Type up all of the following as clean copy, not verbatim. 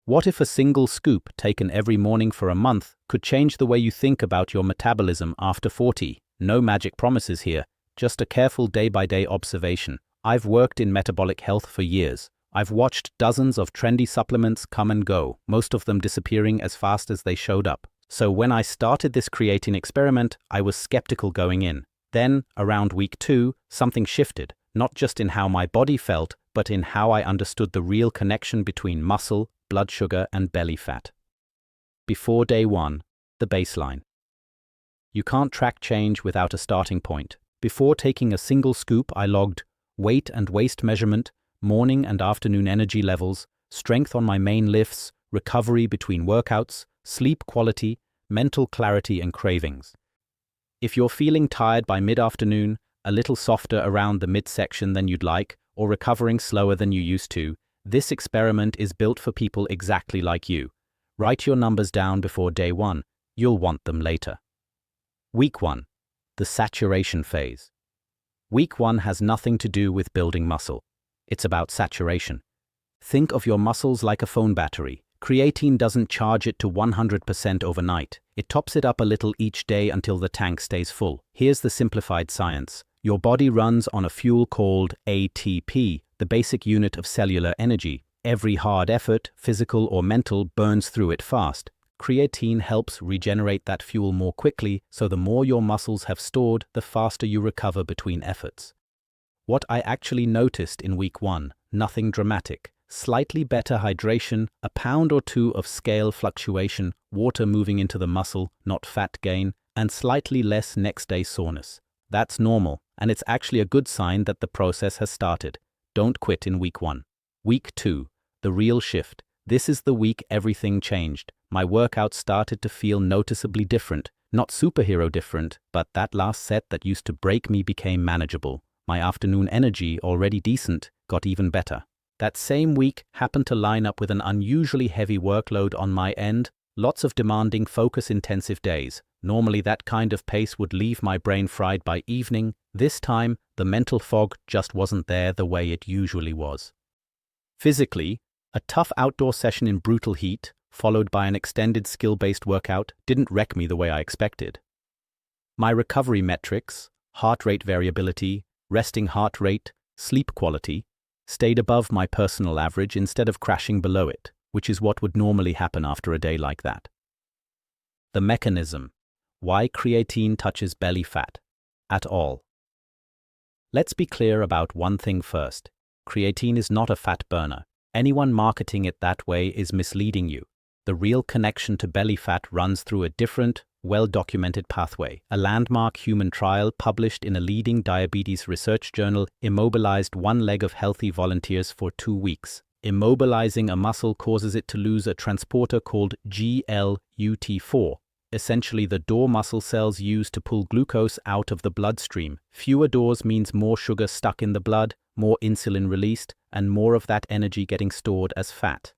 What if a single scoop taken every morning for a month could change the way you think about your metabolism after 40? No magic promises here, just a careful day-by-day observation. I've worked in metabolic health for years. I've watched dozens of trendy supplements come and go, most of them disappearing as fast as they showed up. So when I started this creatine experiment, I was skeptical going in. Then, around week 2, something shifted, not just in how my body felt, but in how I understood the real connection between muscle, blood sugar, and belly fat. Before day 1, the baseline. You can't track change without a starting point. Before taking a single scoop, I logged weight and waist measurement, morning and afternoon energy levels, strength on my main lifts, recovery between workouts, sleep quality, mental clarity and cravings. If you're feeling tired by mid-afternoon, a little softer around the midsection than you'd like, or recovering slower than you used to, this experiment is built for people exactly like you. Write your numbers down before day 1. You'll want them later. Week 1. The saturation phase. Week 1 has nothing to do with building muscle. It's about saturation. Think of your muscles like a phone battery. Creatine doesn't charge it to 100% overnight. It tops it up a little each day until the tank stays full. Here's the simplified science. Your body runs on a fuel called ATP, the basic unit of cellular energy. Every hard effort, physical or mental, burns through it fast. Creatine helps regenerate that fuel more quickly, so the more your muscles have stored, the faster you recover between efforts. What I actually noticed in week 1, nothing dramatic. Slightly better hydration, a pound or 2 of scale fluctuation, water moving into the muscle, not fat gain, and slightly less next-day soreness. That's normal, and it's actually a good sign that the process has started. Don't quit in week 1. Week 2, the real shift. This is the week everything changed. My workouts started to feel noticeably different. Not superhero different, but that last set that used to break me became manageable. My afternoon energy, already decent, got even better. That same week happened to line up with an unusually heavy workload on my end, lots of demanding focus-intensive days. Normally that kind of pace would leave my brain fried by evening. This time, the mental fog just wasn't there the way it usually was. Physically, a tough outdoor session in brutal heat, followed by an extended skill-based workout, didn't wreck me the way I expected. My recovery metrics, heart rate variability, resting heart rate, sleep quality, stayed above my personal average instead of crashing below it, which is what would normally happen after a day like that. The mechanism. Why creatine touches belly fat. At all. Let's be clear about one thing first. Creatine is not a fat burner. Anyone marketing it that way is misleading you. The real connection to belly fat runs through a different, well-documented pathway. A landmark human trial published in a leading diabetes research journal immobilized one leg of healthy volunteers for 2 weeks. Immobilizing a muscle causes it to lose a transporter called GLUT4, essentially the door muscle cells used to pull glucose out of the bloodstream. Fewer doors means more sugar stuck in the blood, more insulin released, and more of that energy getting stored as fat.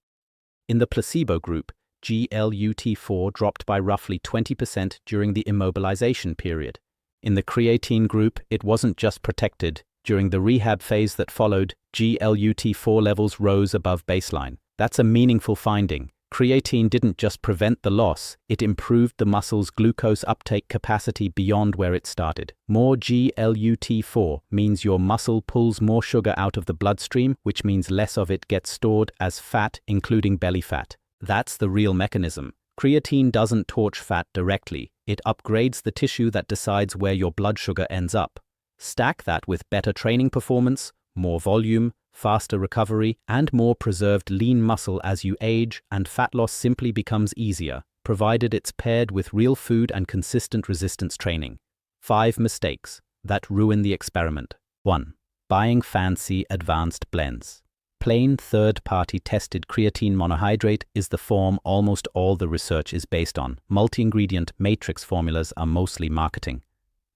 In the placebo group, GLUT4 dropped by roughly 20% during the immobilization period. In the creatine group, it wasn't just protected. During the rehab phase that followed, GLUT4 levels rose above baseline. That's a meaningful finding. Creatine didn't just prevent the loss, it improved the muscle's glucose uptake capacity beyond where it started. More GLUT4 means your muscle pulls more sugar out of the bloodstream, which means less of it gets stored as fat, including belly fat. That's the real mechanism. Creatine doesn't torch fat directly. It upgrades the tissue that decides where your blood sugar ends up. Stack that with better training performance, more volume, faster recovery, and more preserved lean muscle as you age, and fat loss simply becomes easier, provided it's paired with real food and consistent resistance training. 5 mistakes that ruin the experiment. 1. Buying fancy advanced blends. Plain third-party tested creatine monohydrate is the form almost all the research is based on. Multi-ingredient matrix formulas are mostly marketing.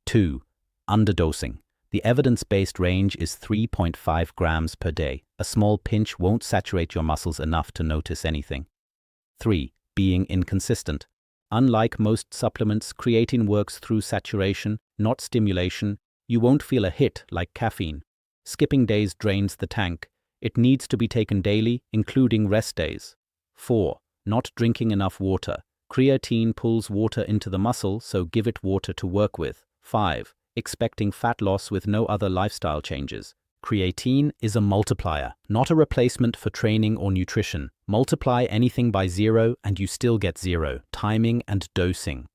2. Underdosing. The evidence-based range is 3.5 grams per day. A small pinch won't saturate your muscles enough to notice anything. 3. Being inconsistent. Unlike most supplements, creatine works through saturation, not stimulation. You won't feel a hit like caffeine. Skipping days drains the tank. It needs to be taken daily, including rest days. 4. Not drinking enough water. Creatine pulls water into the muscle, so give it water to work with. 5. Expecting fat loss with no other lifestyle changes. Creatine is a multiplier, not a replacement for training or nutrition. Multiply anything by 0 and you still get 0. Timing and dosing.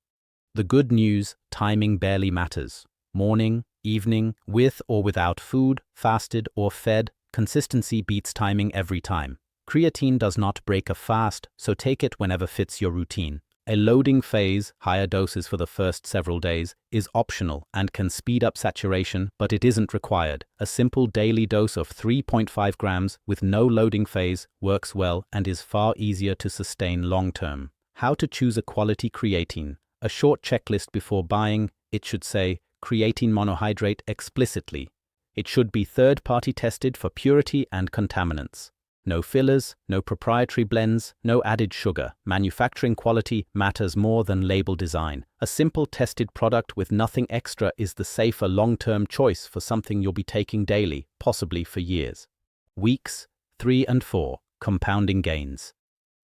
The good news, timing barely matters. Morning, evening, with or without food, fasted or fed, consistency beats timing every time. Creatine does not break a fast, so take it whenever fits your routine. A loading phase, higher doses for the first several days, is optional and can speed up saturation, but it isn't required. A simple daily dose of 3.5 grams with no loading phase works well and is far easier to sustain long-term. How to choose a quality creatine. A short checklist before buying. It should say creatine monohydrate explicitly. It should be third-party tested for purity and contaminants. No fillers, no proprietary blends, no added sugar. Manufacturing quality matters more than label design. A simple tested product with nothing extra is the safer long-term choice for something you'll be taking daily, possibly for years. Weeks 3 and 4. Compounding gains.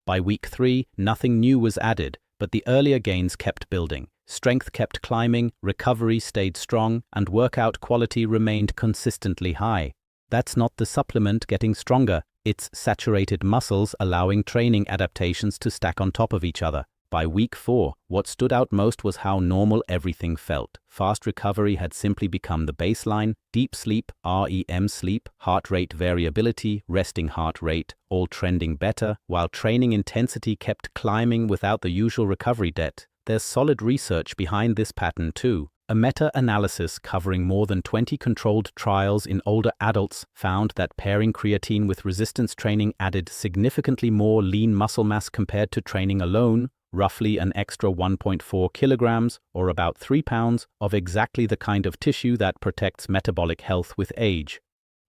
By week 3, nothing new was added, but the earlier gains kept building. Strength kept climbing, recovery stayed strong, and workout quality remained consistently high. That's not the supplement getting stronger. It's saturated muscles allowing training adaptations to stack on top of each other. By week 4, what stood out most was how normal everything felt. Fast recovery had simply become the baseline. Deep sleep, REM sleep, heart rate variability, resting heart rate, all trending better, while training intensity kept climbing without the usual recovery debt. There's solid research behind this pattern too. A meta-analysis covering more than 20 controlled trials in older adults found that pairing creatine with resistance training added significantly more lean muscle mass compared to training alone, roughly an extra 1.4 kilograms, or about 3 pounds, of exactly the kind of tissue that protects metabolic health with age.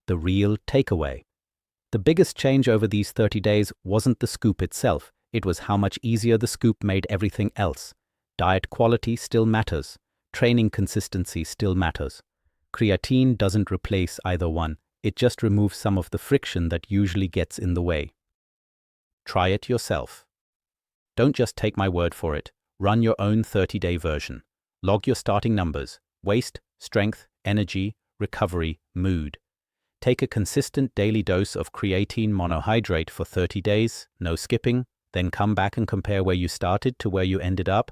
The real takeaway. The biggest change over these 30 days wasn't the scoop itself, it was how much easier the scoop made everything else. Diet quality still matters. Training consistency still matters. Creatine doesn't replace either one, it just removes some of the friction that usually gets in the way. Try it yourself. Don't just take my word for it, run your own 30-day version. Log your starting numbers, waist, strength, energy, recovery, mood. Take a consistent daily dose of creatine monohydrate for 30 days, no skipping, then come back and compare where you started to where you ended up.